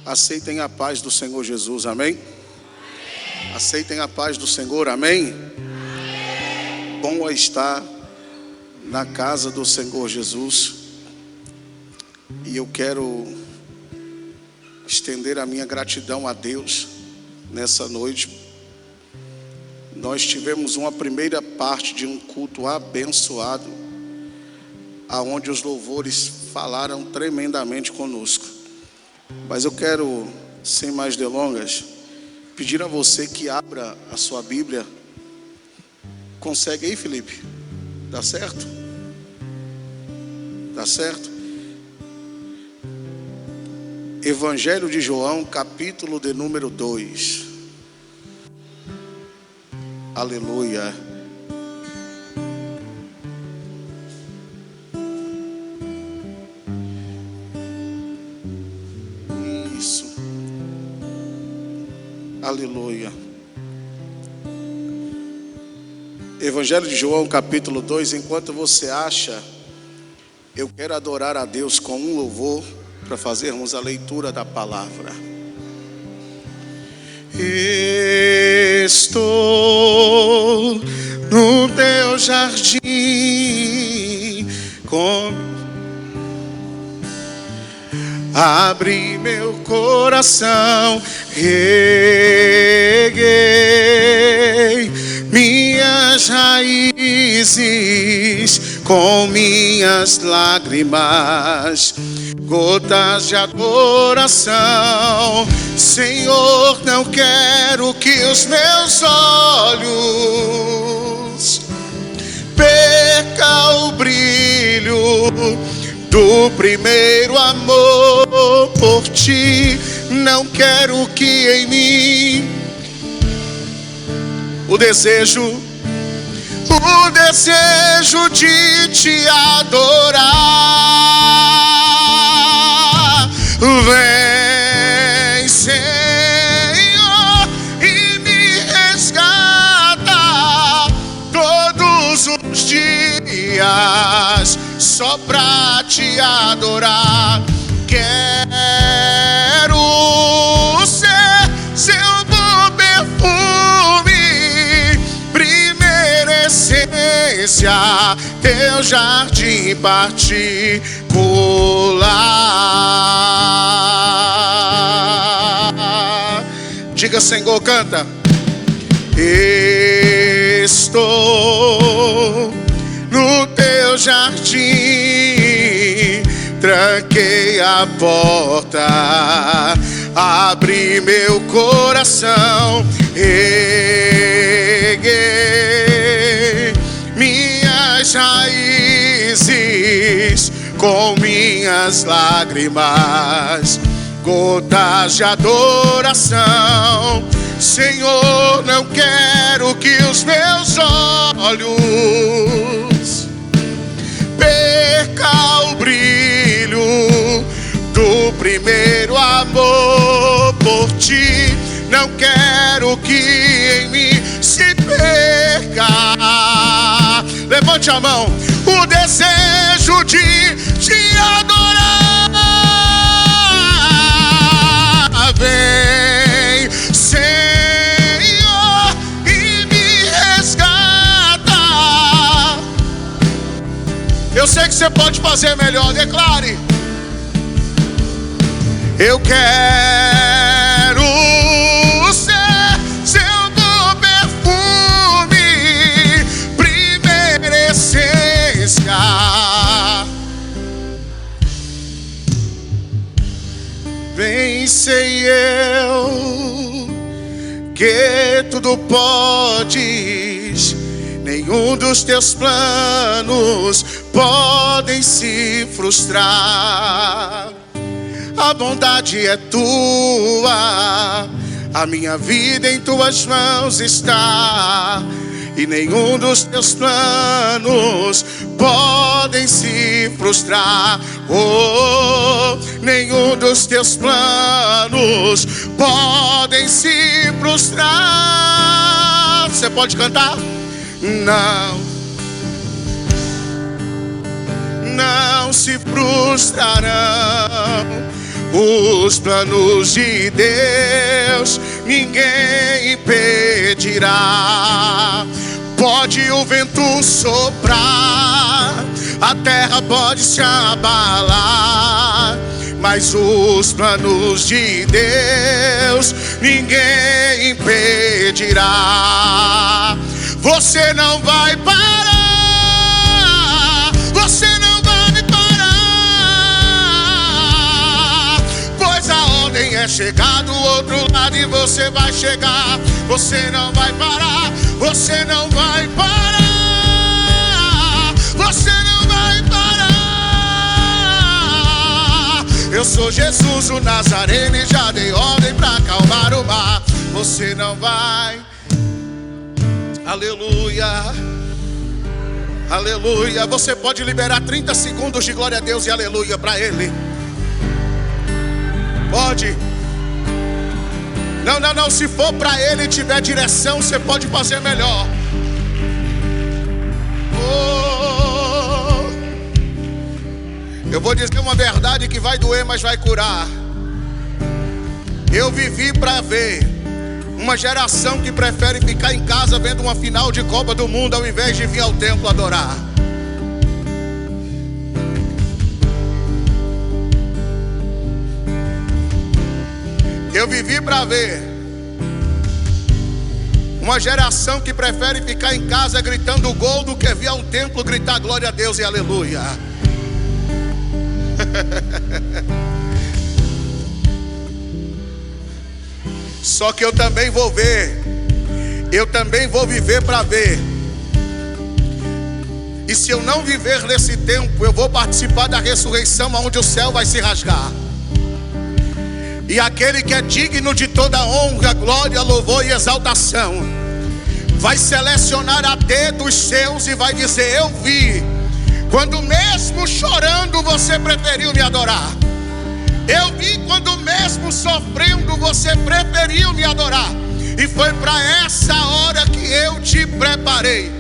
Aceitem a paz do Senhor Jesus, amém? Aceitem a paz do Senhor, amém? Bom é estar na casa do Senhor Jesus. E eu quero estender a minha gratidão a Deus nessa noite. Nós tivemos uma primeira parte de um culto abençoado, aonde os louvores falaram tremendamente conosco. Mas eu quero, sem mais delongas, pedir a você que abra a sua Bíblia. Consegue aí, Felipe? Dá certo? Dá certo? Evangelho de João, capítulo de número 2. Aleluia. Isso. Aleluia. Evangelho de João, capítulo 2. Enquanto você acha, eu quero adorar a Deus com um louvor para fazermos a leitura da palavra. Estou no teu jardim, abri meu coração, reguei minhas raízes com minhas lágrimas, gotas de adoração. Senhor, não quero que os meus olhos perca o brilho do primeiro amor por ti. Não quero que em mim o desejo de te adorar. Vem, Senhor, e me resgata todos os dias só pra te adorar. Quero ser seu bom perfume, primeira essência, teu jardim particular. Diga, Senhor, canta. Estou no teu jardim, tranquei a porta, abri meu coração, reguei minhas raízes com minhas lágrimas, gotas de adoração. Senhor, não quero que os meus olhos perca o brilho do primeiro amor por ti. Não quero que em mim se perca. Levante a mão. O desejo de te adorar. Vem, Senhor, e me resgata. Eu sei que você pode fazer melhor. Declare. Eu quero ser seu bom perfume, primeira essência. Bem sei eu que tudo podes, nenhum dos teus planos podem se frustrar. A bondade é tua, a minha vida em tuas mãos está, e nenhum dos teus planos podem se frustrar. Oh, nenhum dos teus planos podem se frustrar. Você pode cantar? Não se frustrarão Os planos de Deus ninguém impedirá. Pode o vento soprar, a terra pode se abalar, mas os planos de Deus ninguém impedirá. Você não vai parar, você não vai parar, pois a ordem é chegar do outro lado e você vai chegar. Você não vai parar, você não vai parar, você não vai parar. Eu sou Jesus o Nazareno e já dei ordem para acalmar o mar. Você não vai. Aleluia, aleluia. Você pode liberar 30 segundos de glória a Deus e aleluia para Ele. Pode. Não, se for para Ele e tiver direção, você pode fazer melhor. Oh. Eu vou dizer uma verdade que vai doer, mas vai curar. Eu vivi para ver uma geração que prefere ficar em casa vendo uma final de Copa do Mundo ao invés de vir ao templo adorar. Eu vivi para ver uma geração que prefere ficar em casa gritando gol do que vir ao templo gritar glória a Deus e aleluia. Só que eu também vou ver, eu também vou viver para ver. E se eu não viver nesse tempo, eu vou participar da ressurreição, onde o céu vai se rasgar. E aquele que é digno de toda honra, glória, louvor e exaltação vai selecionar a dedo os seus e vai dizer: eu vi, quando mesmo chorando você preferiu me adorar. Eu vi quando mesmo sofrendo você preferiu me adorar. E foi para essa hora que eu te preparei.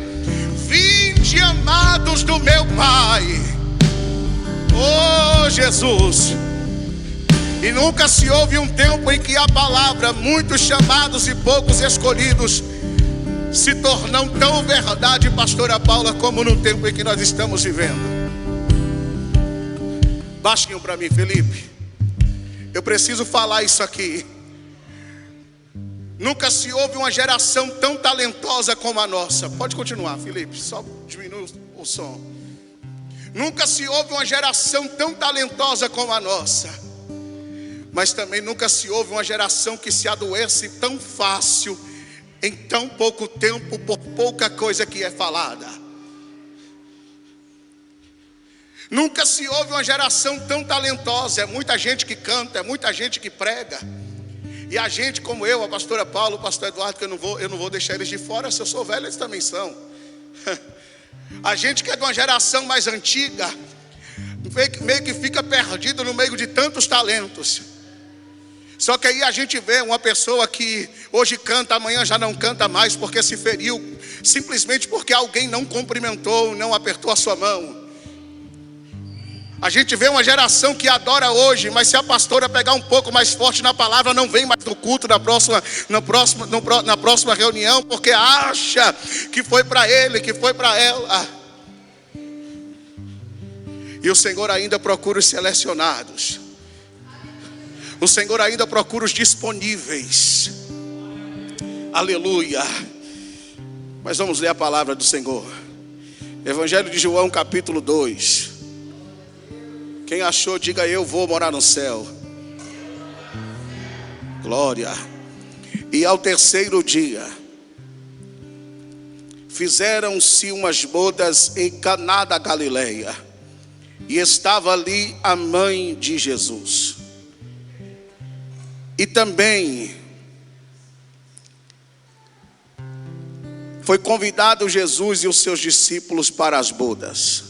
Vinde, amados do meu Pai. Oh Jesus. E nunca se houve um tempo em que a palavra, muitos chamados e poucos escolhidos, se tornou tão verdade, pastora Paula, como no tempo em que nós estamos vivendo. Baixinho para mim, Felipe. Eu preciso falar isso aqui. Nunca se houve uma geração tão talentosa como a nossa. Pode continuar, Felipe, só diminui o som. Nunca se houve uma geração tão talentosa como a nossa. Mas também nunca se houve uma geração que se adoece tão fácil, em tão pouco tempo, por pouca coisa que é falada. Nunca se houve uma geração tão talentosa. É muita gente que canta, é muita gente que prega. E a gente como eu, a pastora Paula, o pastor Eduardo, que eu não vou deixar eles de fora. Se eu sou velho, eles também são. A gente que é de uma geração mais antiga, meio que fica perdido no meio de tantos talentos. Só que aí a gente vê uma pessoa que hoje canta, amanhã já não canta mais porque se feriu, simplesmente porque alguém não cumprimentou, não apertou a sua mão. A gente vê uma geração que adora hoje, mas se a pastora pegar um pouco mais forte na palavra, não vem mais no culto na próxima reunião, porque acha que foi para ele, que foi para ela. E o Senhor ainda procura os selecionados. O Senhor ainda procura os disponíveis. Aleluia. Mas vamos ler a palavra do Senhor. Evangelho de João, capítulo 2. Quem achou, diga: eu vou morar no céu. Glória. E ao terceiro dia, fizeram-se umas bodas em Caná da Galileia. E estava ali a mãe de Jesus. E também foi convidado Jesus e os seus discípulos para as bodas.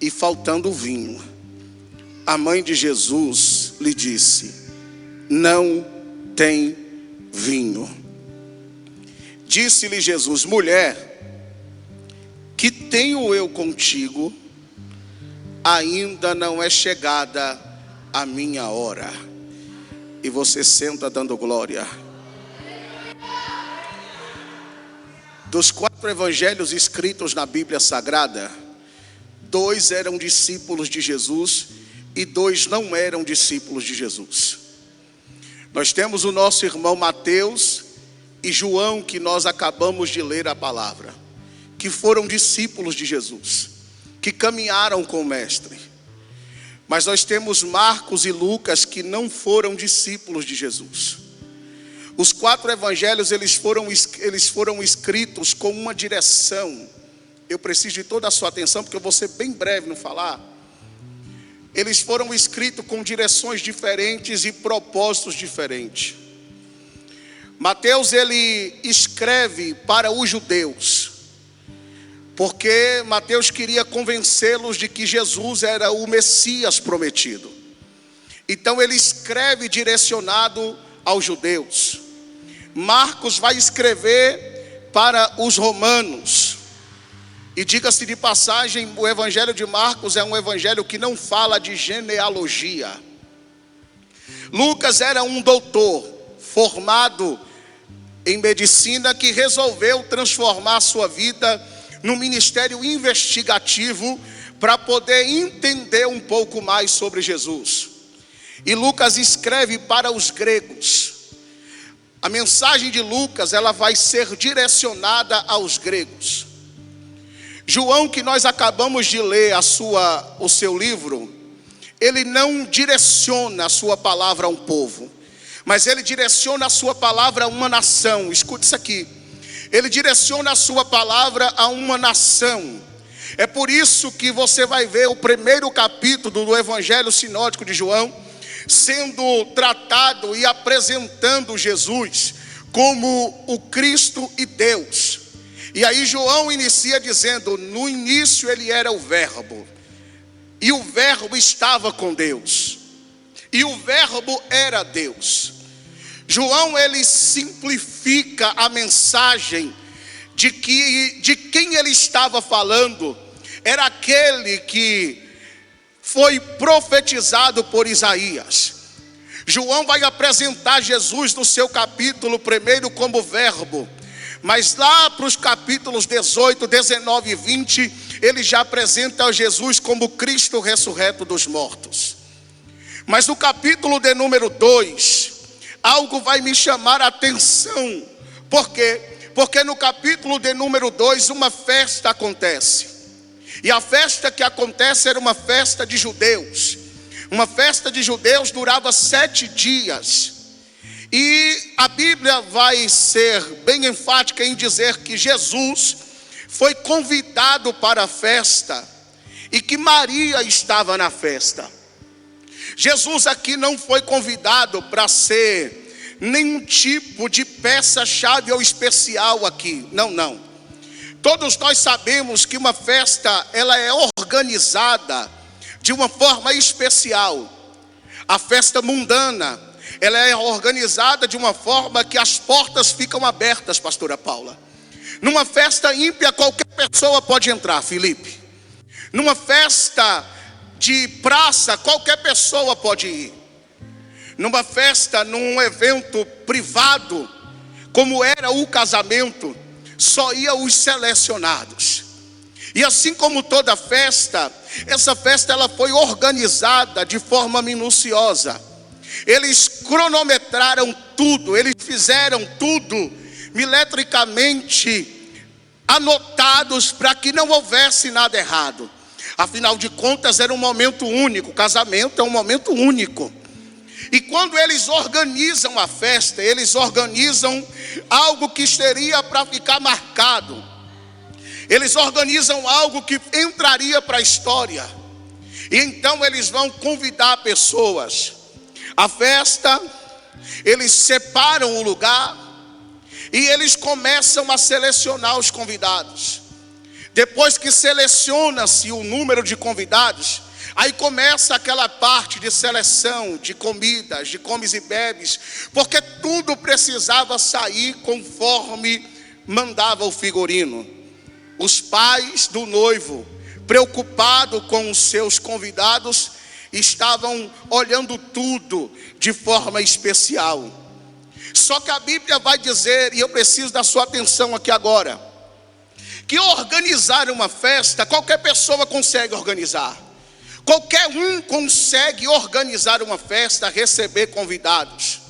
E faltando vinho, a mãe de Jesus lhe disse: não tem vinho. Disse-lhe Jesus: mulher, que tenho eu contigo? ainda não é chegada a minha hora. E você senta dando glória. Dos 4 evangelhos escritos na Bíblia Sagrada, 2 eram discípulos de Jesus e 2 não eram discípulos de Jesus. Nós temos o nosso irmão Mateus e João, que nós acabamos de ler a palavra, que foram discípulos de Jesus, que caminharam com o Mestre. Mas nós temos Marcos e Lucas, que não foram discípulos de Jesus. Os 4 evangelhos, eles foram escritos com uma direção. Eu preciso de toda a sua atenção, porque eu vou ser bem breve no falar. Eles foram escritos com direções diferentes e propósitos diferentes. Mateus, ele escreve para os judeus, porque Mateus queria convencê-los de que Jesus era o Messias prometido. Então ele escreve direcionado aos judeus. Marcos vai escrever para os romanos. E diga-se de passagem, o evangelho de Marcos é um evangelho que não fala de genealogia. Lucas era um doutor formado em medicina, que resolveu transformar sua vida no ministério investigativo para poder entender um pouco mais sobre Jesus. E Lucas escreve para os gregos. A mensagem de Lucas, ela vai ser direcionada aos gregos. João, que nós acabamos de ler o seu livro, ele não direciona a sua palavra a um povo, mas ele direciona a sua palavra a uma nação. Escute isso aqui. Ele direciona a sua palavra a uma nação. É por isso que você vai ver o primeiro capítulo do Evangelho Sinótico de João sendo tratado e apresentando Jesus como o Cristo e Deus. E aí João inicia dizendo: no início ele era o Verbo, e o Verbo estava com Deus, e o Verbo era Deus. João, ele simplifica a mensagem de quem ele estava falando. Era aquele que foi profetizado por Isaías. João vai apresentar Jesus no seu capítulo 1 como Verbo, mas lá para os capítulos 18, 19 e 20, ele já apresenta Jesus como Cristo ressurreto dos mortos. Mas no capítulo de número 2, algo vai me chamar a atenção. Por quê? Porque no capítulo de número 2, uma festa acontece. E a festa que acontece era uma festa de judeus. Uma festa de judeus durava 7 dias. E a Bíblia vai ser bem enfática em dizer que Jesus foi convidado para a festa e que Maria estava na festa. Jesus aqui não foi convidado para ser nenhum tipo de peça-chave ou especial aqui. Não. Todos nós sabemos que uma festa, ela é organizada de uma forma especial. A festa mundana, ela é organizada de uma forma que as portas ficam abertas, pastora Paula. Numa festa ímpia, qualquer pessoa pode entrar, Felipe. Numa festa de praça, qualquer pessoa pode ir. Numa festa, num evento privado, como era o casamento, só iam os selecionados. E assim como toda festa, essa festa ela foi organizada de forma minuciosa. Eles cronometraram tudo, eles fizeram tudo milimetricamente anotados para que não houvesse nada errado. Afinal de contas, era um momento único. O casamento é um momento único. E quando eles organizam a festa, eles organizam algo que seria para ficar marcado. Eles organizam algo que entraria para a história. E então eles vão convidar pessoas. A festa, eles separam o lugar e eles começam a selecionar os convidados. Depois que seleciona-se o número de convidados, aí começa aquela parte de seleção de comidas, de comes e bebes, porque tudo precisava sair conforme mandava o figurino. Os pais do noivo preocupado com os seus convidados, estavam olhando tudo de forma especial. Só que a Bíblia vai dizer, e eu preciso da sua atenção aqui agora, que organizar uma festa, qualquer pessoa consegue organizar. Qualquer um consegue organizar uma festa, receber convidados.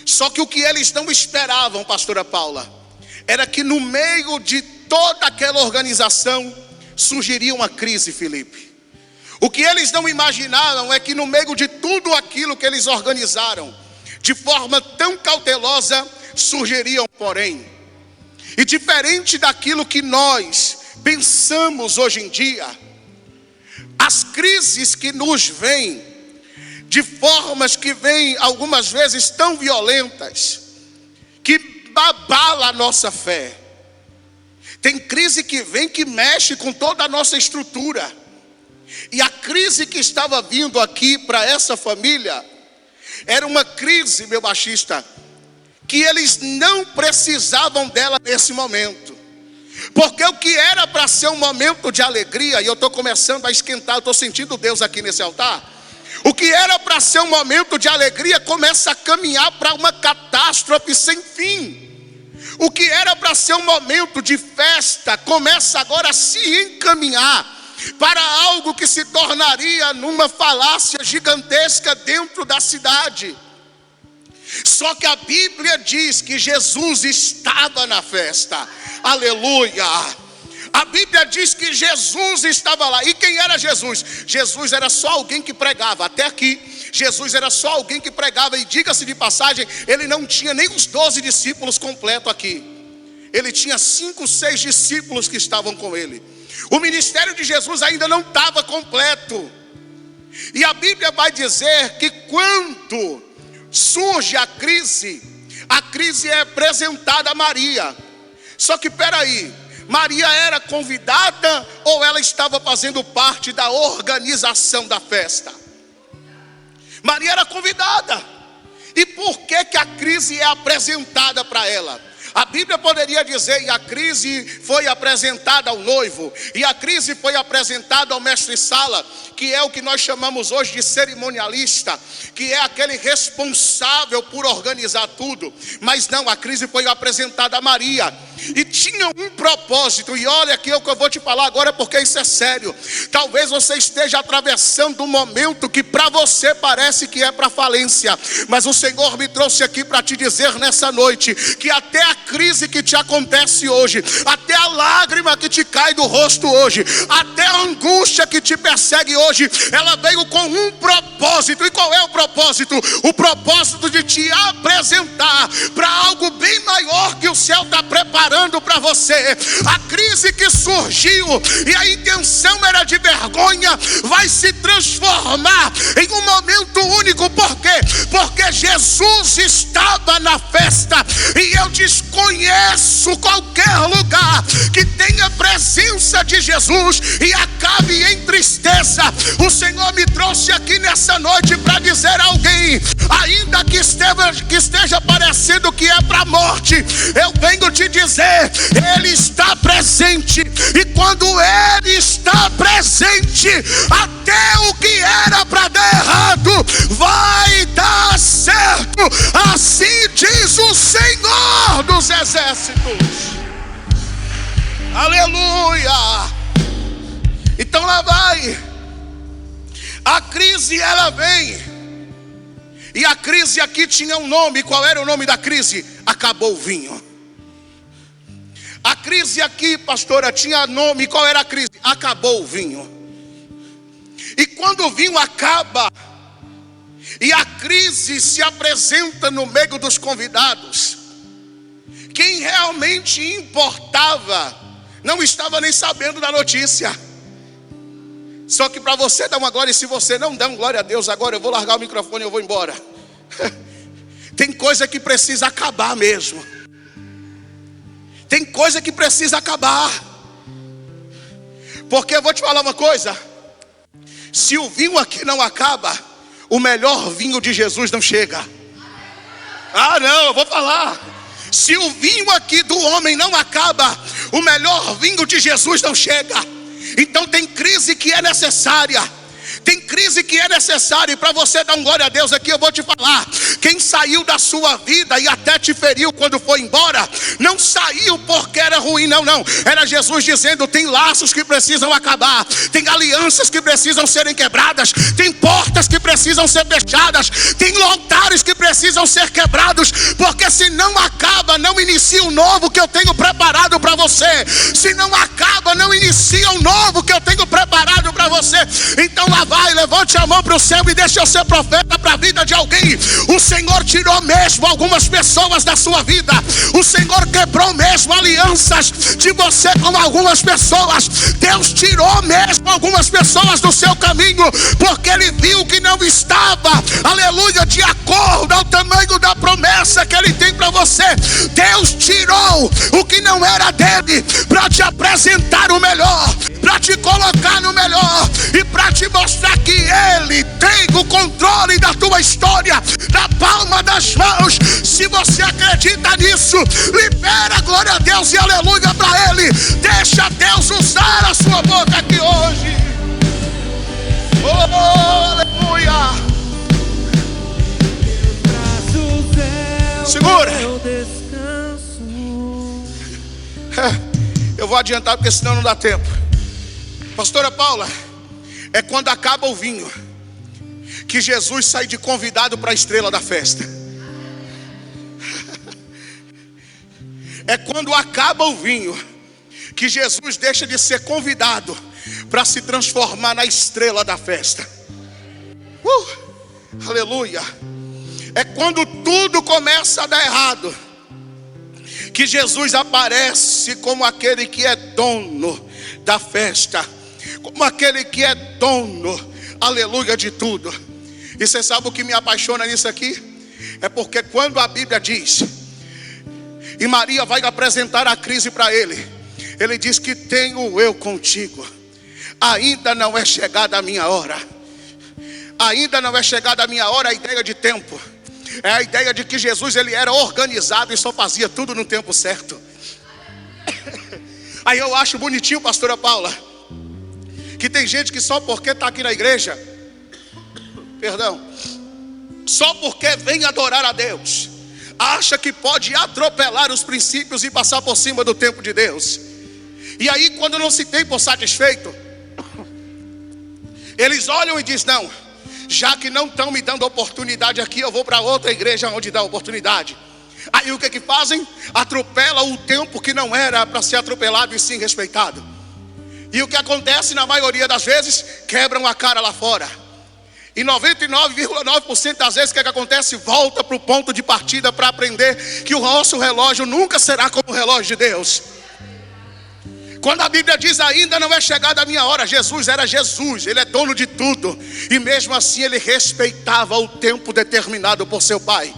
Só que o que eles não esperavam, pastora Paula, era que no meio de toda aquela organização surgiria uma crise, Felipe. O que eles não imaginaram é que no meio de tudo aquilo que eles organizaram, de forma tão cautelosa, surgiriam, porém. E diferente daquilo que nós pensamos hoje em dia, as crises que nos vêm, de formas que vêm algumas vezes tão violentas, que abala a nossa fé. Tem crise que vem que mexe com toda a nossa estrutura. E a crise que estava vindo aqui para essa família era uma crise, meu baixista, que eles não precisavam dela nesse momento. Porque o que era para ser um momento de alegria, e eu estou começando a esquentar, eu estou sentindo Deus aqui nesse altar. O que era para ser um momento de alegria começa a caminhar para uma catástrofe sem fim. O que era para ser um momento de festa começa agora a se encaminhar para algo que se tornaria numa falácia gigantesca dentro da cidade. Só que a Bíblia diz que Jesus estava na festa. Aleluia! A Bíblia diz que Jesus estava lá. E quem era Jesus? Jesus era só alguém que pregava. Até aqui, Jesus era só alguém que pregava. E diga-se de passagem, ele não tinha nem os 12 discípulos completos aqui. Ele tinha 5, 6 discípulos que estavam com ele. O ministério de Jesus ainda não estava completo. E a Bíblia vai dizer que quando surge a crise é apresentada a Maria. Só que peraí, Maria era convidada ou ela estava fazendo parte da organização da festa? Maria era convidada. E por que que a crise é apresentada para ela? A Bíblia poderia dizer, e a crise foi apresentada ao noivo, e a crise foi apresentada ao mestre-sala, que é o que nós chamamos hoje de cerimonialista, que é aquele responsável por organizar tudo. Mas não, a crise foi apresentada a Maria, e tinha um propósito. E olha aqui o que eu vou te falar agora, porque isso é sério. Talvez você esteja atravessando um momento que para você parece que é para falência, mas o Senhor me trouxe aqui para te dizer nessa noite, que até a crise que te acontece hoje, até a lágrima que te cai do rosto hoje, até a angústia que te persegue hoje, ela veio com um propósito. E qual é o propósito? O propósito de te apresentar para algo bem maior que o céu está preparando para você. A crise que surgiu e a intenção era de vergonha, vai se transformar em um momento único. Por quê? Porque Jesus estava na festa. E eu desconheço qualquer lugar que tenha presença de Jesus e acabe em tristeza. O Senhor me trouxe aqui nessa noite para dizer a alguém, ainda que esteja parecendo que é para a morte, eu venho te dizer, Ele está presente. E quando Ele está presente, até o que era para dar errado vai dar certo. Assim diz o Senhor dos exércitos. Aleluia. Então lá vai. A crise ela vem. E a crise aqui tinha um nome. Qual era o nome da crise? Acabou o vinho. A crise aqui, pastora, tinha nome. Qual era a crise? Acabou o vinho. E quando o vinho acaba e a crise se apresenta no meio dos convidados, quem realmente importava não estava nem sabendo da notícia. Só que para você dar uma glória, e se você não der uma glória a Deus agora, eu vou largar o microfone e eu vou embora. Tem coisa que precisa acabar mesmo. Tem coisa que precisa acabar. Porque eu vou te falar uma coisa, se o vinho aqui não acaba, o melhor vinho de Jesus não chega. Ah não, eu vou falar. Se o vinho aqui do homem não acaba, o melhor vinho de Jesus não chega. Então tem crise que é necessária. Tem crise que é necessária, e para você dar um glória a Deus aqui, eu vou te falar. Quem saiu da sua vida e até te feriu quando foi embora, não saiu porque era ruim, não. Era Jesus dizendo: tem laços que precisam acabar, tem alianças que precisam serem quebradas, tem portas que precisam ser fechadas, tem altares que precisam ser quebrados, porque se não acaba, não inicia o novo que eu tenho preparado para você. Se não acaba, não inicia o novo que eu tenho preparado para você. Então lá vai, levante a mão para o céu e deixa eu ser profeta para a vida de alguém. O Senhor tirou mesmo algumas pessoas da sua vida. O Senhor quebrou mesmo alianças de você com algumas pessoas. Deus tirou mesmo algumas pessoas do seu caminho, porque Ele viu que não estava, aleluia, de acordo ao tamanho da promessa que Ele tem para você. Deus tirou o que não era dele para te apresentar o melhor, para te colocar no melhor e para te mostrar que Ele tem o controle da tua história na palma das mãos. Se você acredita nisso, libera glória a Deus e aleluia para Ele. Deixa Deus usar a sua boca aqui hoje. Oh, aleluia. Segura. Eu vou adiantar porque senão não dá tempo. Pastora Paula, é quando acaba o vinho que Jesus sai de convidado para a estrela da festa. É quando acaba o vinho que Jesus deixa de ser convidado para se transformar na estrela da festa. Aleluia. É quando tudo começa a dar errado que Jesus aparece como aquele que é dono da festa, como aquele que é dono, aleluia, de tudo. E você sabe o que me apaixona nisso aqui? É porque quando a Bíblia diz, e Maria vai apresentar a crise para ele, ele diz que tenho eu contigo, ainda não é chegada a minha hora. Ainda não é chegada a minha hora. A ideia de tempo é a ideia de que Jesus, ele era organizado e só fazia tudo no tempo certo. Aí eu acho bonitinho, pastora Paula, que tem gente que só porque está aqui na igreja, só porque vem adorar a Deus, acha que pode atropelar os princípios e passar por cima do tempo de Deus. E aí quando não se tem por satisfeito, eles olham e dizem: não, já que não estão me dando oportunidade aqui, eu vou para outra igreja onde dá oportunidade. Aí o que fazem? Atropela o tempo que não era para ser atropelado e sim respeitado. E o que acontece na maioria das vezes? Quebram a cara lá fora. E 99,9% das vezes o que acontece? Volta para o ponto de partida para aprender que o nosso relógio nunca será como o relógio de Deus. Quando a Bíblia diz ainda não é chegada a minha hora, Jesus era Jesus, ele é dono de tudo. E mesmo assim ele respeitava o tempo determinado por seu Pai.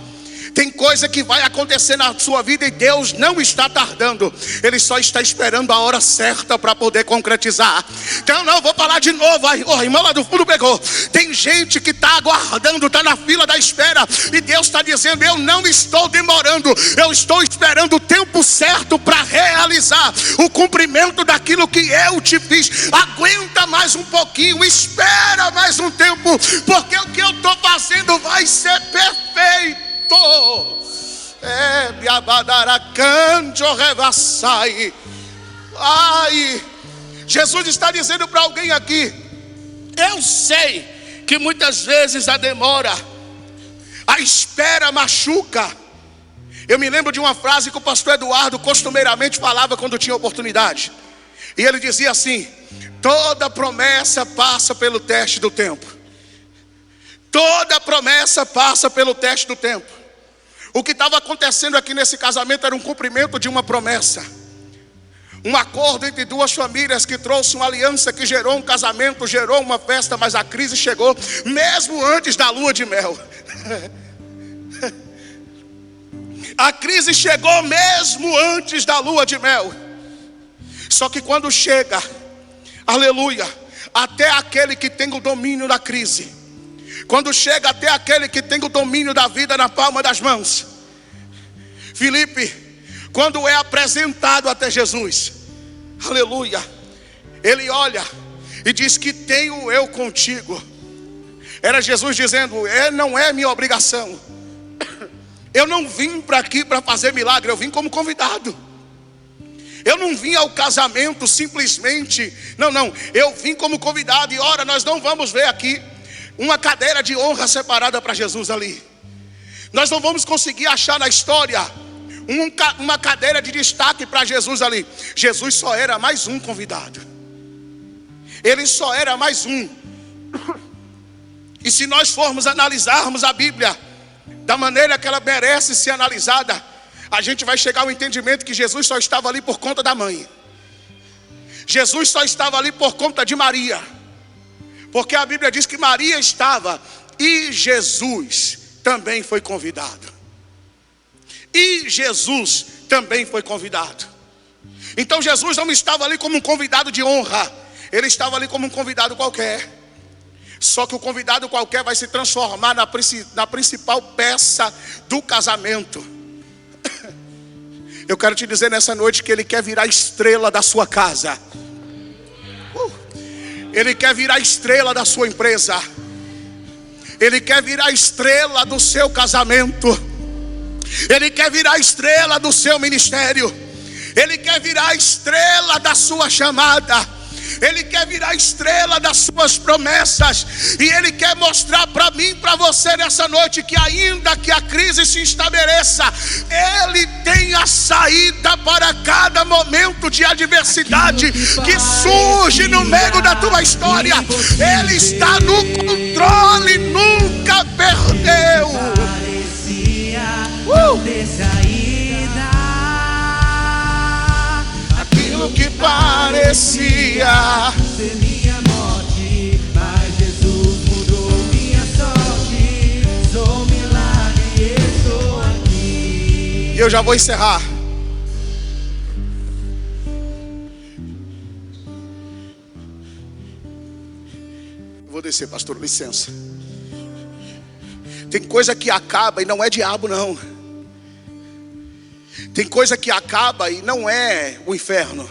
Tem coisa que vai acontecer na sua vida e Deus não está tardando. Ele só está esperando a hora certa para poder concretizar. Então não, vou falar de novo. A irmã lá do fundo pegou. Tem gente que está aguardando, está na fila da espera. E Deus está dizendo: eu não estou demorando. Eu estou esperando o tempo certo para realizar o cumprimento daquilo que eu te fiz. Aguenta mais um pouquinho, espera mais um tempo, porque o que eu estou fazendo vai ser perfeito. Ai, Jesus está dizendo para alguém aqui: eu sei que muitas vezes a demora, a espera machuca. Eu me lembro de uma frase que o pastor Eduardo costumeiramente falava quando tinha oportunidade. E ele dizia assim: toda promessa passa pelo teste do tempo. Toda promessa passa pelo teste do tempo. O que estava acontecendo aqui nesse casamento era um cumprimento de uma promessa, um acordo entre duas famílias que trouxe uma aliança, que gerou um casamento, gerou uma festa. Mas a crise chegou mesmo antes da lua de mel. A crise chegou mesmo antes da lua de mel. Só que quando chega, aleluia, até aquele que tem o domínio da crise, quando chega até aquele que tem o domínio da vida na palma das mãos, Filipe, quando é apresentado até Jesus, aleluia, Ele olha e diz que tenho eu contigo. Era Jesus dizendo, não é minha obrigação. Eu não vim para aqui para fazer milagre, eu vim como convidado. Eu não vim ao casamento simplesmente, não, eu vim como convidado. E ora, nós não vamos ver aqui uma cadeira de honra separada para Jesus ali. Nós não vamos conseguir achar na história uma cadeira de destaque para Jesus ali. Jesus só era mais um convidado. Ele só era mais um. E se nós formos analisarmos a Bíblia da maneira que ela merece ser analisada, a gente vai chegar ao entendimento que Jesus só estava ali por conta da mãe. Jesus só estava ali por conta de Maria. Porque a Bíblia diz que Maria estava e Jesus também foi convidado. E Jesus também foi convidado. Então Jesus não estava ali como um convidado de honra. Ele estava ali como um convidado qualquer. Só que o convidado qualquer vai se transformar na principal peça do casamento. Eu quero te dizer nessa noite que ele quer virar estrela da sua casa. Ele quer virar estrela da sua empresa. Ele quer virar estrela do seu casamento. Ele quer virar estrela do seu ministério. Ele quer virar estrela da sua chamada. Ele quer virar estrela das suas promessas. E Ele quer mostrar para mim e para você nessa noite que ainda que a crise se estabeleça, Ele tem a saída para cada momento de adversidade que surge no meio da tua história. Ele está no controle, nunca perdeu. Aquilo que parecia ser minha morte, mas Jesus mudou minha sorte. Sou milagre e estou aqui. E eu já vou encerrar. Vou descer, pastor, licença. Tem coisa que acaba e não é diabo, não. Tem coisa que acaba e não é o inferno.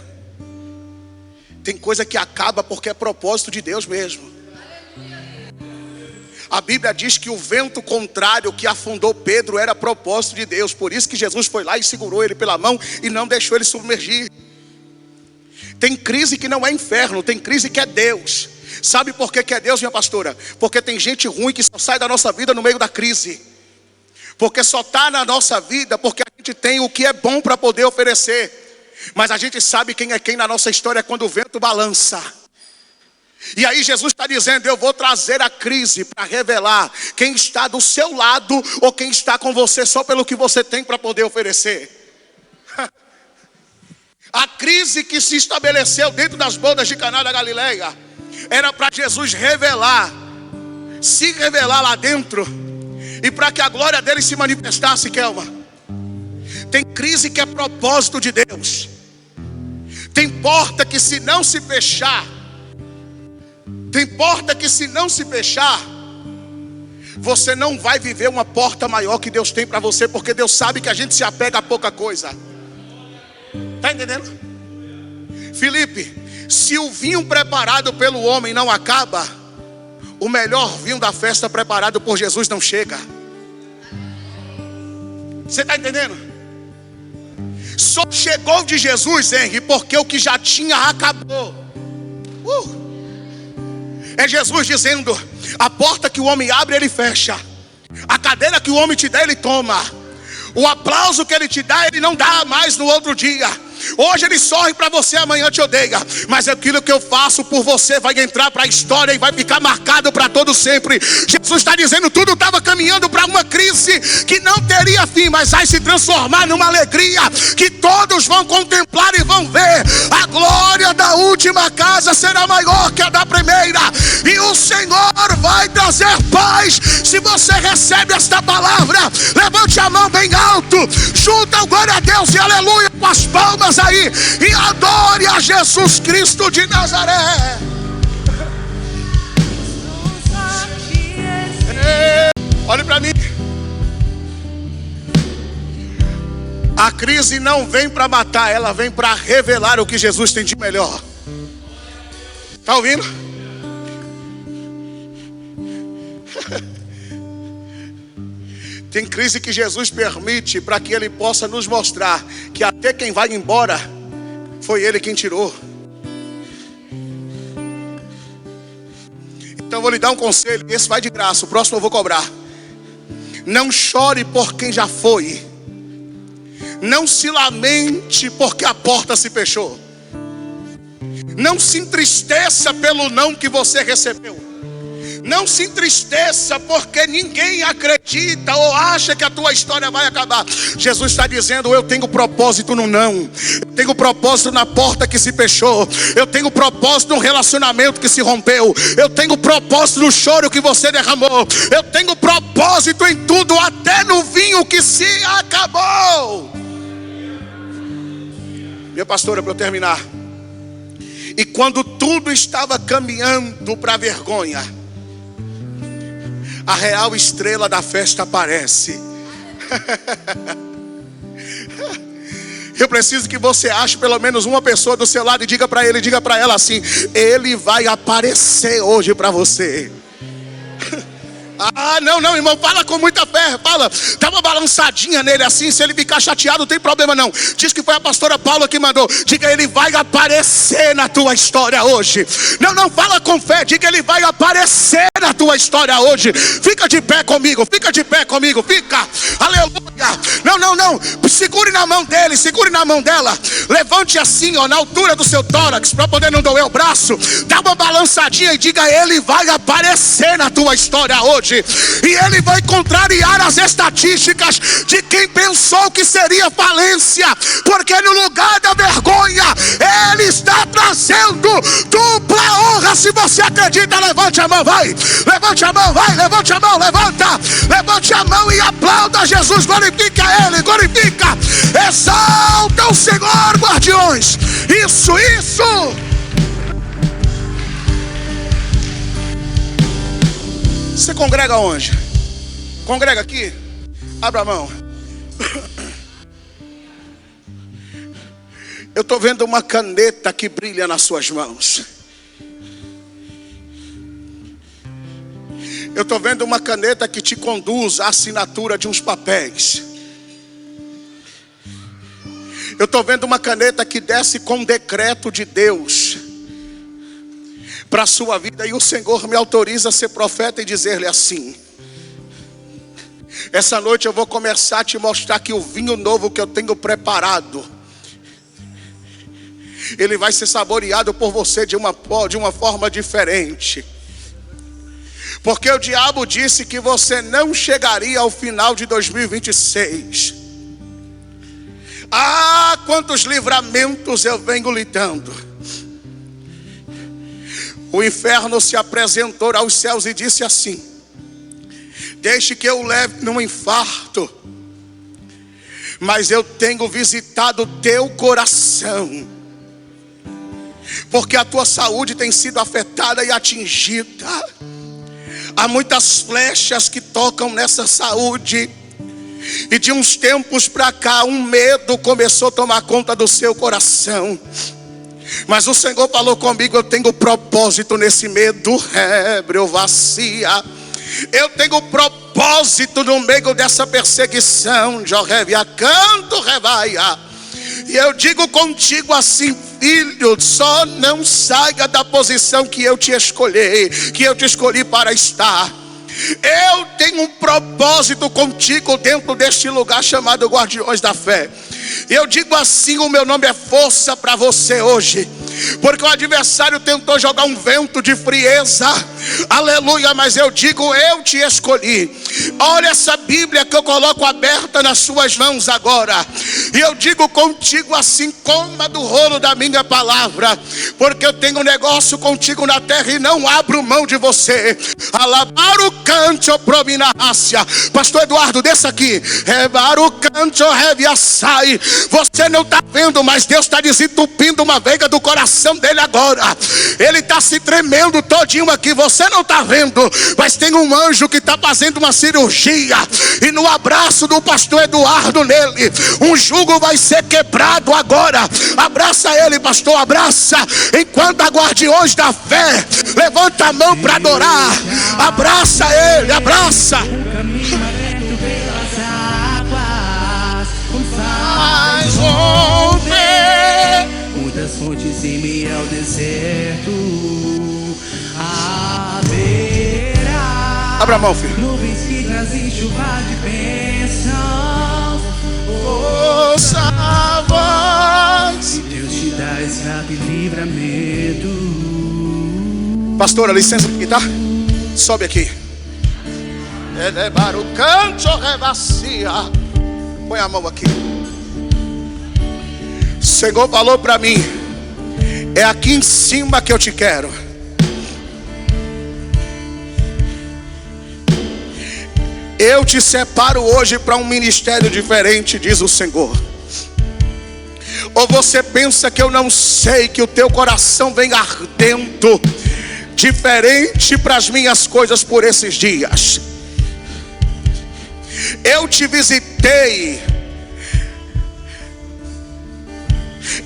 Tem coisa que acaba porque é propósito de Deus mesmo. A Bíblia diz que o vento contrário que afundou Pedro era propósito de Deus. Por isso que Jesus foi lá e segurou ele pela mão e não deixou ele submergir. Tem crise que não é inferno, tem crise que é Deus. Sabe por que é Deus, minha pastora? Porque tem gente ruim que só sai da nossa vida no meio da crise. Porque só está na nossa vida porque a gente tem o que é bom para poder oferecer. Mas a gente sabe quem é quem na nossa história quando o vento balança. E aí Jesus está dizendo, eu vou trazer a crise para revelar quem está do seu lado ou quem está com você só pelo que você tem para poder oferecer. A crise que se estabeleceu dentro das bodas de Caná da Galileia era para Jesus se revelar lá dentro. E para que a glória dele se manifestasse, Kelma. Tem crise que é propósito de Deus. Tem porta que se não se fechar, você não vai viver uma porta maior que Deus tem para você. Porque Deus sabe que a gente se apega a pouca coisa. Está entendendo? Felipe, se o vinho preparado pelo homem não acaba, o melhor vinho da festa preparado por Jesus não chega. Você está entendendo? Só chegou de Jesus, Henry, porque o que já tinha acabou. É Jesus dizendo, a porta que o homem abre, ele fecha. A cadeira que o homem te dá, ele toma. O aplauso que ele te dá, ele não dá mais no outro dia. Hoje ele sorri para você, amanhã te odeia. Mas aquilo que eu faço por você vai entrar para a história e vai ficar marcado para todo sempre. Jesus está dizendo, tudo estava caminhando para uma crise que não teria fim, mas vai se transformar numa alegria que todos vão contemplar e vão ver. A glória da última casa será maior que a da primeira. E o Senhor vai trazer paz. Se você recebe esta palavra, levante a mão bem alto, junta o glória a Deus e aleluia com as palmas aí e adore a Jesus Cristo de Nazaré. Olhe para mim. A crise não vem para matar, ela vem para revelar o que Jesus tem de melhor. Está ouvindo? Tem crise que Jesus permite para que Ele possa nos mostrar que até quem vai embora foi Ele quem tirou. Então eu vou lhe dar um conselho, esse vai de graça, o próximo eu vou cobrar. Não chore por quem já foi. Não se lamente porque a porta se fechou. Não se entristeça pelo não que você recebeu. Não se entristeça porque ninguém acredita ou acha que a tua história vai acabar. Jesus está dizendo: eu tenho propósito no não. Eu tenho propósito na porta que se fechou. Eu tenho propósito no relacionamento que se rompeu. Eu tenho propósito no choro que você derramou. Eu tenho propósito em tudo, até no vinho que se acabou. Minha pastora, para eu terminar. E quando tudo estava caminhando para a vergonha, a real estrela da festa aparece. Eu preciso que você ache pelo menos uma pessoa do seu lado e diga para ele, diga para ela assim: ele vai aparecer hoje para você. Ah, não, irmão, fala com muita fé, fala, dá uma balançadinha nele assim, se ele ficar chateado não tem problema não. Diz que foi a pastora Paula que mandou, diga: ele vai aparecer na tua história hoje. Não, fala com fé, diga: ele vai aparecer na tua história hoje. Fica de pé comigo, fica, aleluia. Não, segure na mão dele, segure na mão dela. Levante assim, ó, na altura do seu tórax, para poder não doer o braço. Dá uma balançadinha e diga: ele vai aparecer na tua história hoje. E ele vai contrariar as estatísticas de quem pensou que seria falência, porque no lugar da vergonha ele está trazendo dupla honra. Se você acredita, levante a mão, vai. Levante a mão, vai, levante a mão, levanta. Levante a mão e aplauda Jesus, glorifica ele, glorifica. Exalta o Senhor, guardiões. Isso. Você congrega onde? Congrega aqui? Abra a mão. Eu estou vendo uma caneta que brilha nas suas mãos. Eu estou vendo uma caneta que te conduz à assinatura de uns papéis. Eu estou vendo uma caneta que desce com decreto de Deus para a sua vida, e o Senhor me autoriza a ser profeta e dizer-lhe assim: essa noite eu vou começar a te mostrar que o vinho novo que eu tenho preparado, ele vai ser saboreado por você de uma forma diferente. Porque o diabo disse que você não chegaria ao final de 2026. Ah, quantos livramentos eu venho lhe dando. O inferno se apresentou aos céus e disse assim: deixe que eu leve num infarto, mas eu tenho visitado teu coração, porque a tua saúde tem sido afetada e atingida. Há muitas flechas que tocam nessa saúde, e de uns tempos para cá um medo começou a tomar conta do seu coração. Mas o Senhor falou comigo: eu tenho propósito nesse medo, vacia. Eu tenho propósito no meio dessa perseguição, Jorrevia canto revaia. E eu digo contigo assim: filho, só não saia da posição que eu te escolhi para estar. Eu tenho um propósito contigo dentro deste lugar chamado Guardiões da Fé. Eu digo assim: o meu nome é força para você hoje, porque o adversário tentou jogar um vento de frieza, aleluia, mas eu digo: eu te escolhi. Olha essa Bíblia que eu coloco aberta nas suas mãos agora, e eu digo contigo assim: coma do rolo da minha palavra, porque eu tenho um negócio contigo na terra e não abro mão de você. Alabar o canto promina rácia. Pastor Eduardo, desça aqui. Rebar o canto reviaçai. Você não está vendo, mas Deus está desentupindo uma veiga do coração dele agora. Ele está se tremendo todinho aqui. Você você não está vendo, mas tem um anjo que está fazendo uma cirurgia, e no abraço do pastor Eduardo nele, um jugo vai ser quebrado agora. Abraça ele, pastor, abraça, enquanto a guardiões da fé levanta a mão para adorar. Abraça ele, abraça. Caminho aberto pelas águas, Mas ontem muitas fontes em meio ao deserto haverá. abra a mão, filho. Nuvens que trazem chuva de bênçãos. Ouça a voz. Deus te dá escape e livramento. Pastora, licença aqui, tá? Sobe aqui. Elevar o canto revacia. Põe a mão aqui. O Senhor falou para mim: é aqui em cima que eu te quero. Eu te separo hoje para um ministério diferente, diz o Senhor. Ou você pensa que eu não sei que o teu coração vem ardendo diferente para as minhas coisas por esses dias. Eu te visitei.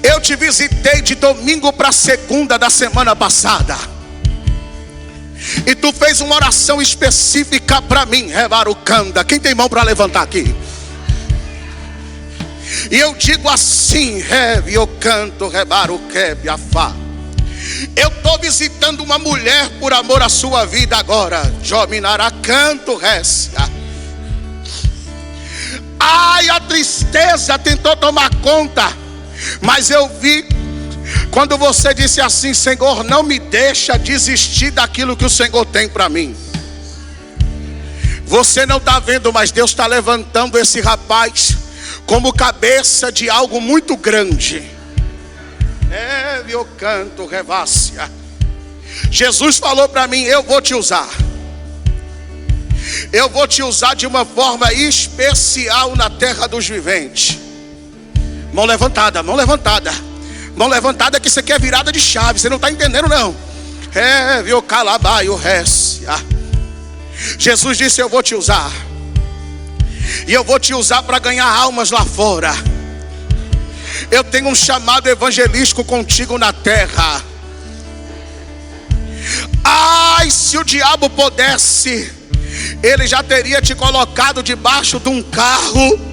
Eu te visitei de domingo para segunda da semana passada. E tu fez uma oração específica para mim, Revarucanda. Quem tem mão para levantar aqui? E eu digo assim, Rev, eu canto, Revaruquebe, Afá. Eu estou visitando uma mulher por amor à sua vida agora. Jominara canto, Récia. Ai, a tristeza tentou tomar conta, mas eu vi quando você disse assim: Senhor, não me deixa desistir daquilo que o Senhor tem para mim. Você não está vendo, mas Deus está levantando esse rapaz como cabeça de algo muito grande. Eu canto, Revácia. Jesus falou para mim: eu vou te usar. Eu vou te usar de uma forma especial na terra dos viventes. Mão levantada, mão levantada. Mão levantada que isso aqui é virada de chave. Você não está entendendo não. Viu calabaio récia. Jesus disse: eu vou te usar. E eu vou te usar para ganhar almas lá fora. Eu tenho um chamado evangelístico contigo na terra. Ai, se o diabo pudesse, ele já teria te colocado debaixo de um carro.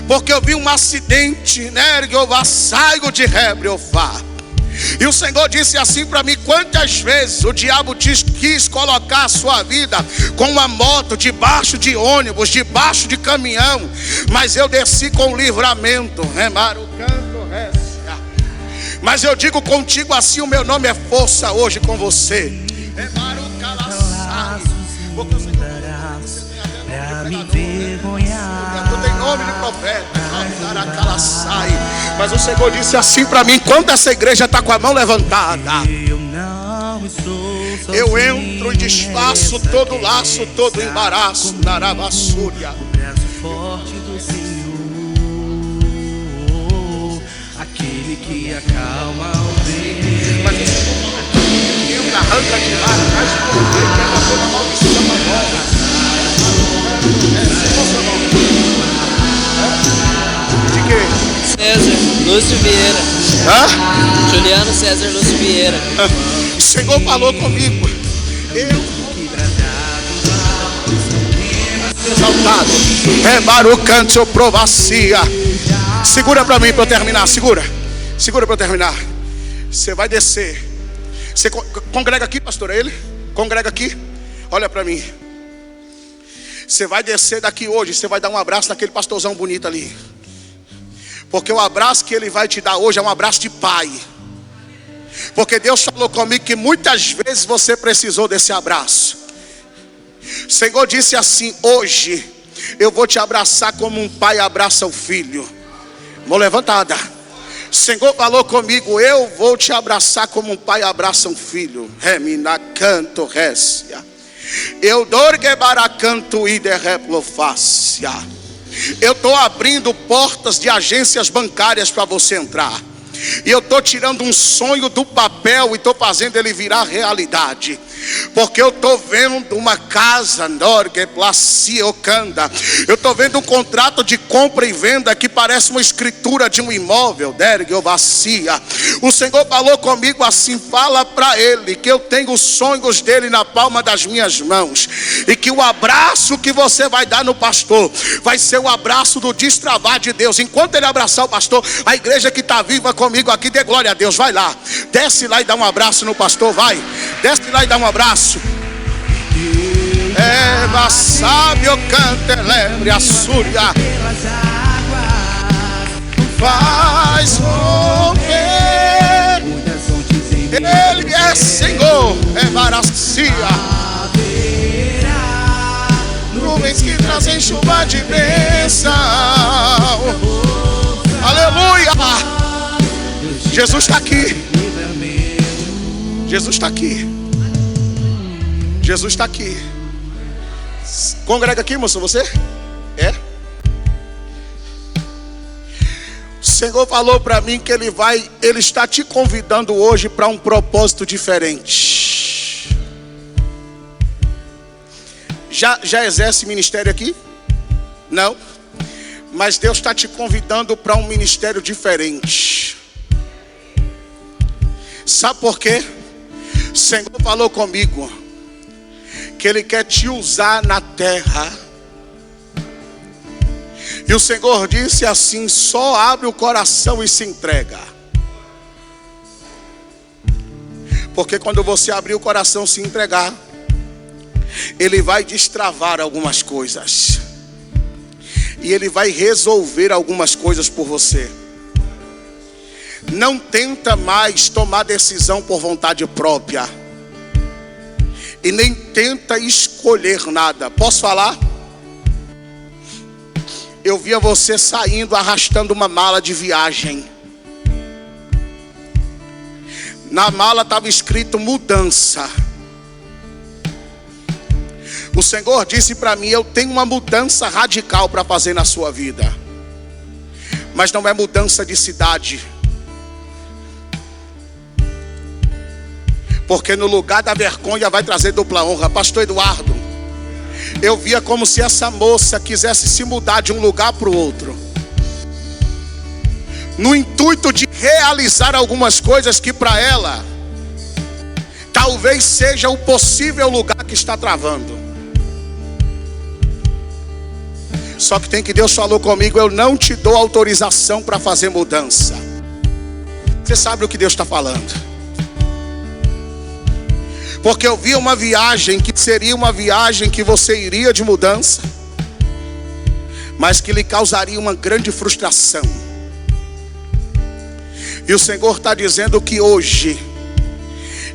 Porque eu vi um acidente, né? Eu saio de Rebriofá. E o Senhor disse assim para mim: quantas vezes o diabo quis colocar a sua vida com uma moto, debaixo de ônibus, debaixo de caminhão, mas eu desci com livramento. Mas eu digo contigo assim: o meu nome é força hoje com você. Porque o Senhor pra me vergonhar. tu tem nome de profeta. Mas o Senhor disse assim para mim: enquanto essa igreja está com a mão levantada, eu entro e desfaço todo laço, todo embaraço. Naravassúria. O braço forte do Senhor, aquele que acalma o vento. Mas o Senhor arranca de lá, traz poder, quebra toda maldição agora. De quê? César Lúcio Vieira. Juliano César Lúcio Vieira. O Senhor falou comigo: eu exaltado, Rebarucante, provacia. Segura para mim para eu terminar. Segura para eu terminar. Você vai descer. Você congrega aqui, pastor, ele? Congrega aqui. Olha para mim. Você vai descer daqui hoje. Você vai dar um abraço naquele pastorzão bonito ali. Porque o abraço que ele vai te dar hoje é um abraço de pai. Porque Deus falou comigo que muitas vezes você precisou desse abraço. O Senhor disse assim: hoje eu vou te abraçar como um pai abraça o filho. Mão levantada. O Senhor falou comigo: eu vou te abraçar como um pai abraça um filho. Remina canto récia. Eu dorgue baracanto e derreplofácia. Eu estou abrindo portas de agências bancárias para você entrar. E eu estou tirando um sonho do papel e estou fazendo ele virar realidade. Porque eu estou vendo uma casa, eu estou vendo um contrato de compra e venda que parece uma escritura de um imóvel. O Senhor falou comigo assim: fala para ele que eu tenho os sonhos dele na palma das minhas mãos, e que o abraço que você vai dar no pastor vai ser o abraço do destravar de Deus. Enquanto ele abraçar o pastor, a igreja que está viva comigo aqui, dê glória a Deus. Vai lá, desce lá e dá um abraço no pastor. Vai, desce lá e dá um abraço. Eva sábio canta, lembre a súria, faz romper. Ele é Senhor, é maracia. Nuvens que trazem chuva de bênção. Aleluia. Jesus está aqui. Jesus está aqui. Jesus está aqui. Congrega aqui, moço, você? É? O Senhor falou para mim que Ele está te convidando hoje para um propósito diferente. Já exerce ministério aqui? Não. Mas Deus está te convidando para um ministério diferente. Sabe por quê? O Senhor falou comigo que Ele quer te usar na terra. E o Senhor disse assim: só abre o coração e se entrega. Porque quando você abrir o coração e se entregar, Ele vai destravar algumas coisas. E Ele vai resolver algumas coisas por você. Não tenta mais tomar decisão por vontade própria. E nem tenta escolher nada. Posso falar? Eu via você saindo arrastando uma mala de viagem. Na mala estava escrito mudança. O Senhor disse para mim: eu tenho uma mudança radical para fazer na sua vida. Mas não é mudança de cidade. Porque no lugar da vergonha vai trazer dupla honra. Pastor Eduardo, eu via como se essa moça quisesse se mudar de um lugar para o outro, no intuito de realizar algumas coisas que para ela talvez seja o possível lugar que está travando. Só que tem que Deus falou comigo: eu não te dou autorização para fazer mudança. Você sabe o que Deus está falando? Porque eu vi uma viagem que seria uma viagem que você iria de mudança, mas que lhe causaria uma grande frustração. E o Senhor está dizendo que hoje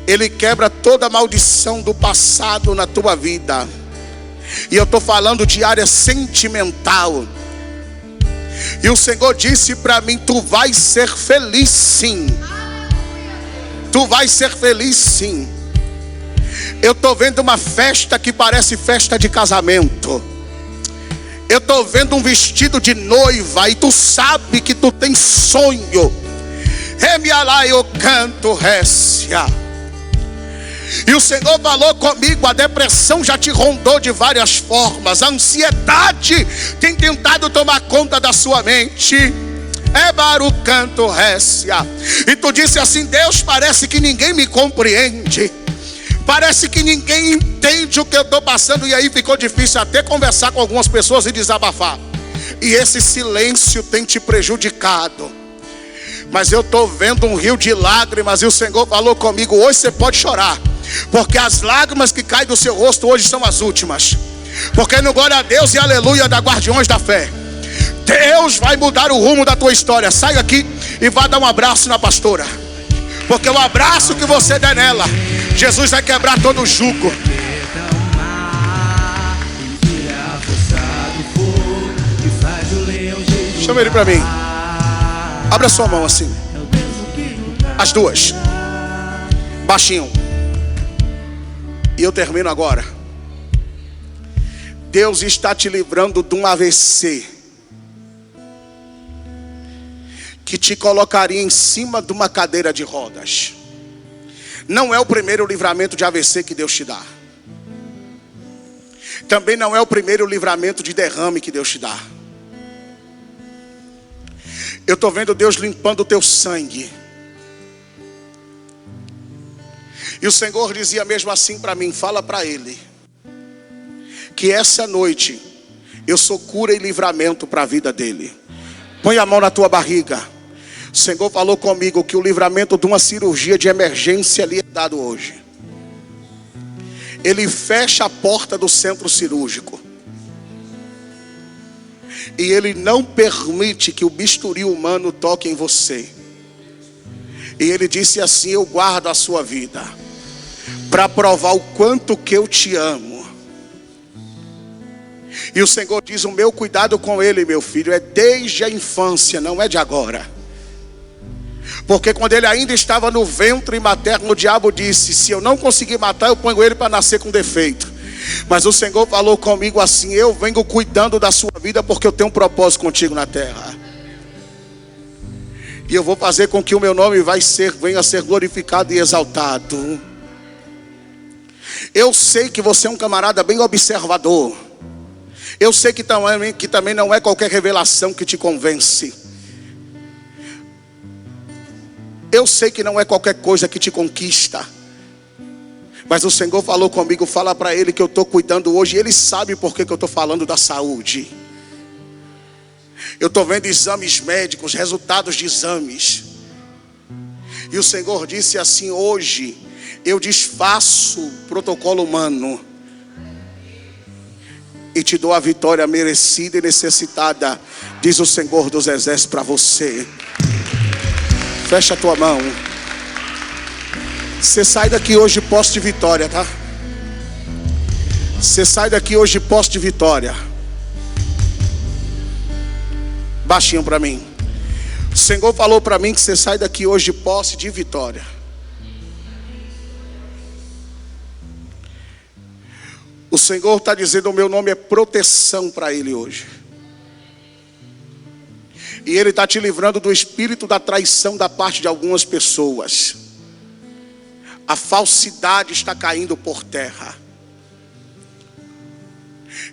Ele quebra toda a maldição do passado na tua vida. E eu estou falando de área sentimental. E o Senhor disse para mim: tu vai ser feliz sim. Tu vai ser feliz sim. Eu estou vendo uma festa que parece festa de casamento. Eu estou vendo um vestido de noiva. E tu sabe que tu tem sonho. Remialá eu canto récia. E o Senhor falou comigo: a depressão já te rondou de várias formas. A ansiedade tem tentado tomar conta da sua mente. É barucanto récia. E tu disse assim: Deus, parece que ninguém me compreende. Parece que ninguém entende o que eu estou passando. E aí ficou difícil até conversar com algumas pessoas e desabafar. E esse silêncio tem te prejudicado. Mas eu estou vendo um rio de lágrimas. E o Senhor falou comigo: hoje você pode chorar, porque as lágrimas que caem do seu rosto hoje são as últimas. Porque no glória a Deus e aleluia da Guardiões da Fé, Deus vai mudar o rumo da tua história. Sai aqui e vá dar um abraço na pastora. Porque o abraço que você der nela, Jesus vai quebrar todo o jugo. Chama ele para mim. Abra sua mão assim. As duas. Baixinho. E eu termino agora. Deus está te livrando de um AVC. que te colocaria em cima de uma cadeira de rodas. Não é o primeiro livramento de AVC que Deus te dá. Também não é o primeiro livramento de derrame que Deus te dá. Eu estou vendo Deus limpando o teu sangue. E o Senhor dizia mesmo assim para mim: fala para Ele que essa noite eu sou cura e livramento para a vida dele. Põe a mão na tua barriga. O Senhor falou comigo que o livramento de uma cirurgia de emergência lhe é dado hoje. Ele fecha a porta do centro cirúrgico. E Ele não permite que o bisturi humano toque em você. E Ele disse assim: eu guardo a sua vida para provar o quanto que eu te amo. E o Senhor diz: o meu cuidado com ele, meu filho, é desde a infância, não é de agora. Porque quando ele ainda estava no ventre materno, o diabo disse: se eu não conseguir matar, eu ponho ele para nascer com defeito. Mas o Senhor falou comigo assim: eu venho cuidando da sua vida, porque eu tenho um propósito contigo na terra. E eu vou fazer com que o meu nome venha a ser glorificado e exaltado. Eu sei que você é um camarada bem observador. Eu sei que também não é qualquer revelação que te convence. Eu sei que não é qualquer coisa que te conquista. Mas o Senhor falou comigo: fala para ele que eu estou cuidando hoje. Ele sabe por que eu estou falando da saúde. Eu estou vendo exames médicos, resultados de exames. E o Senhor disse assim: hoje eu desfaço o protocolo humano e te dou a vitória merecida e necessitada, diz o Senhor dos Exércitos para você. Fecha a tua mão. Você sai daqui hoje posse de vitória, tá? Você sai daqui hoje posse de vitória. Baixinho para mim. O Senhor falou para mim que você sai daqui hoje posse de vitória. O Senhor está dizendo: o meu nome é proteção para ele hoje. E Ele está te livrando do espírito da traição da parte de algumas pessoas. A falsidade está caindo por terra.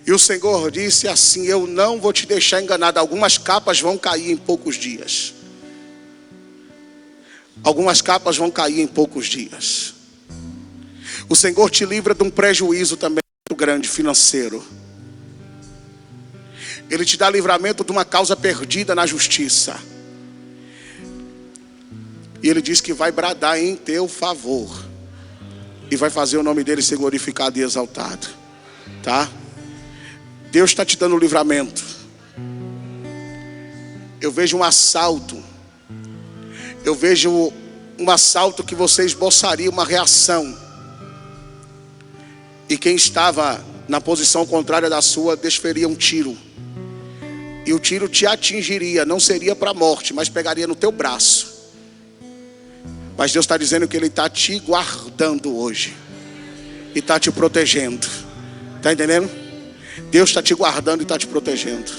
E o Senhor disse assim: eu não vou te deixar enganado. Algumas capas vão cair em poucos dias. Algumas capas vão cair em poucos dias. O Senhor te livra de um prejuízo também muito grande financeiro. Ele te dá livramento de uma causa perdida na justiça. E Ele diz que vai bradar em teu favor. E vai fazer o nome dele ser glorificado e exaltado. Tá? Deus está te dando livramento. Eu vejo um assalto. Eu vejo um assalto que você esboçaria uma reação. E quem estava na posição contrária da sua desferia um tiro. E o tiro te atingiria, não seria para a morte, mas pegaria no teu braço. Mas Deus está dizendo que Ele está te guardando hoje. E está te protegendo. Está entendendo? Deus está te guardando e está te protegendo.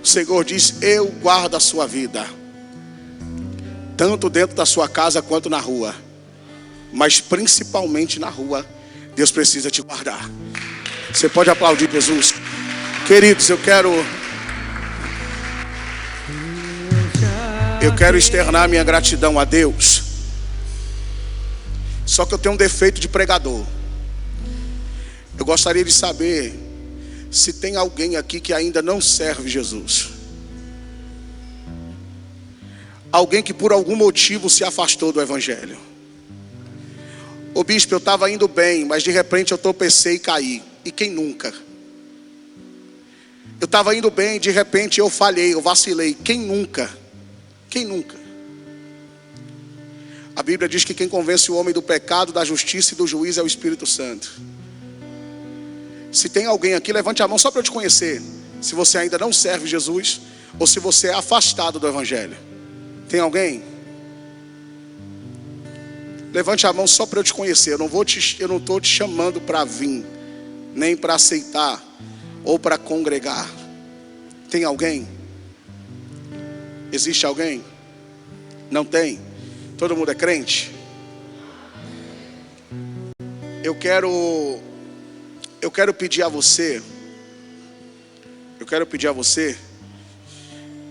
O Senhor diz: eu guardo a sua vida. Tanto dentro da sua casa quanto na rua. Mas principalmente na rua, Deus precisa te guardar. Você pode aplaudir Jesus? Queridos, eu quero externar minha gratidão a Deus. Só que eu tenho um defeito de pregador. Eu gostaria de saber se tem alguém aqui que ainda não serve Jesus. Alguém que por algum motivo se afastou do Evangelho. Ô bispo, eu estava indo bem, mas de repente eu tropecei e caí. E quem nunca? Eu estava indo bem, de repente eu falhei, eu vacilei. Quem nunca? Quem nunca? A Bíblia diz que quem convence o homem do pecado, da justiça e do juízo é o Espírito Santo. Se tem alguém aqui, levante a mão só para eu te conhecer. Se você ainda não serve Jesus, ou se você é afastado do Evangelho. Tem alguém? Levante a mão só para eu te conhecer. Eu não estou te chamando para vir, nem para aceitar, ou para congregar. Tem alguém? Existe alguém? Não tem? Todo mundo é crente? Eu quero pedir a você.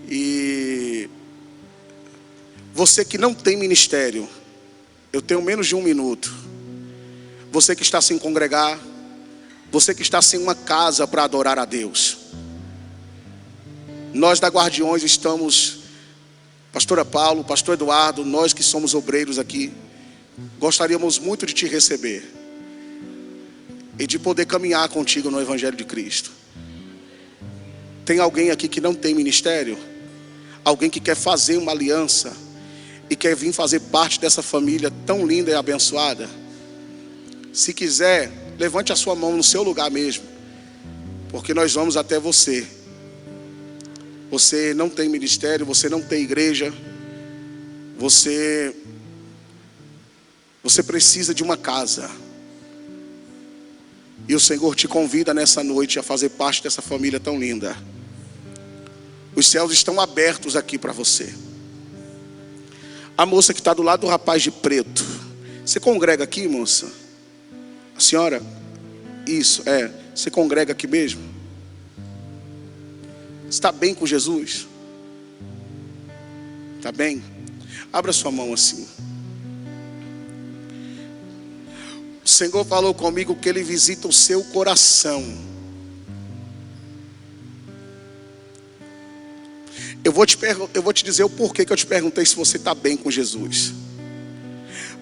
E você que não tem ministério, eu tenho menos de 1 minuto. Você que está sem congregar, você que está sem uma casa para adorar a Deus. Nós da Guardiões estamos, pastora Paulo, pastor Eduardo, nós que somos obreiros aqui, gostaríamos muito de te receber e de poder caminhar contigo no Evangelho de Cristo. Tem alguém aqui que não tem ministério? Alguém que quer fazer uma aliança e quer vir fazer parte dessa família tão linda e abençoada? Se quiser, levante a sua mão no seu lugar mesmo, porque nós vamos até você. Você não tem ministério, você não tem igreja, você precisa de uma casa. E o Senhor te convida nessa noite a fazer parte dessa família tão linda. Os céus estão abertos aqui para você. A moça que está do lado do rapaz de preto, você congrega aqui, moça? A senhora? Isso, você congrega aqui mesmo? Está bem com Jesus? Está bem? Abra sua mão assim. O Senhor falou comigo que Ele visita o seu coração. Eu vou te dizer o porquê que eu te perguntei se você está bem com Jesus.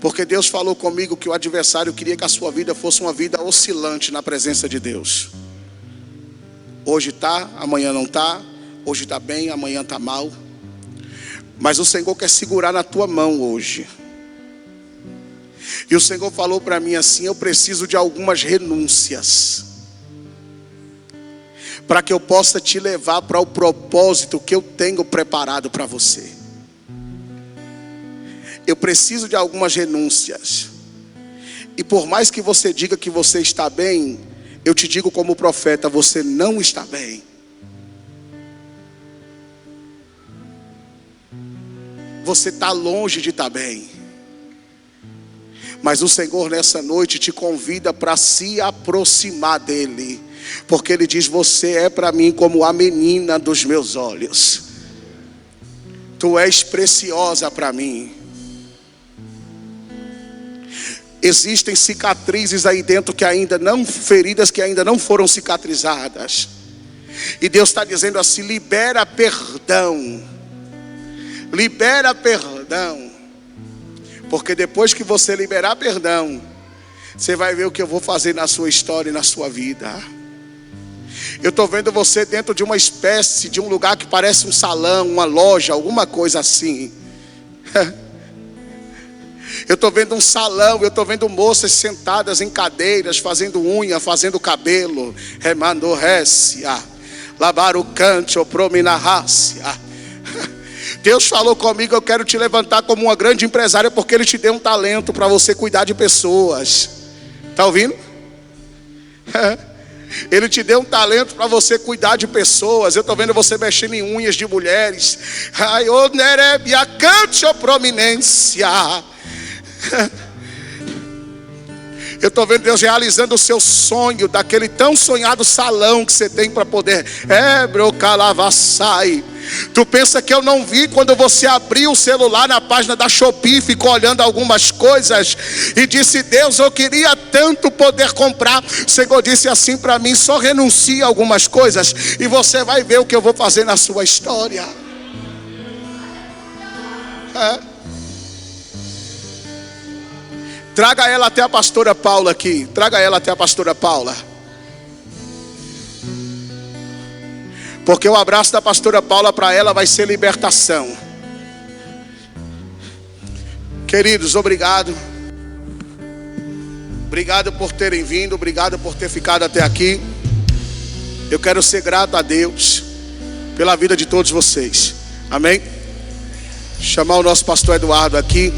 Porque Deus falou comigo que o adversário queria que a sua vida fosse uma vida oscilante na presença de Deus. Hoje está, amanhã não está. Hoje está bem, amanhã está mal. Mas o Senhor quer segurar na tua mão hoje. E o Senhor falou para mim assim: eu preciso de algumas renúncias, para que eu possa te levar para o propósito que eu tenho preparado para você. Eu preciso de algumas renúncias. E por mais que você diga que você está bem, eu te digo como profeta, você não está bem. Você está longe de estar bem. Mas o Senhor nessa noite te convida para se aproximar dEle. Porque Ele diz: você é para mim como a menina dos meus olhos. Tu és preciosa para mim. Existem cicatrizes aí dentro que ainda não, feridas que ainda não foram cicatrizadas. E Deus está dizendo assim: libera perdão. Libera perdão. Porque depois que você liberar perdão, você vai ver o que eu vou fazer na sua história e na sua vida. Eu estou vendo você dentro de uma espécie de um lugar que parece um salão, uma loja, alguma coisa assim. Eu estou vendo um salão, eu estou vendo moças sentadas em cadeiras, fazendo unha, fazendo cabelo. Remando récia, lavar o canto, prominarrácia. Deus falou comigo: eu quero te levantar como uma grande empresária, porque Ele te deu um talento para você cuidar de pessoas. Está ouvindo? Ele te deu um talento para você cuidar de pessoas. Eu estou vendo você mexendo em unhas de mulheres. Ai, ô nerebia, cante a prominência. Eu estou vendo Deus realizando o seu sonho, daquele tão sonhado salão que você tem para poder. Brocalavassai. Tu pensa que eu não vi quando você abriu o celular na página da Shopee, ficou olhando algumas coisas e disse: Deus, eu queria tanto poder comprar. O Senhor disse assim para mim: só renuncie a algumas coisas e você vai ver o que eu vou fazer na sua história. Traga ela até a pastora Paula aqui. Traga ela até a pastora Paula. Porque o abraço da pastora Paula para ela vai ser libertação. Queridos, obrigado. Obrigado por terem vindo. Obrigado por ter ficado até aqui. Eu quero ser grato a Deus pela vida de todos vocês. Amém? Chamar o nosso pastor Eduardo aqui.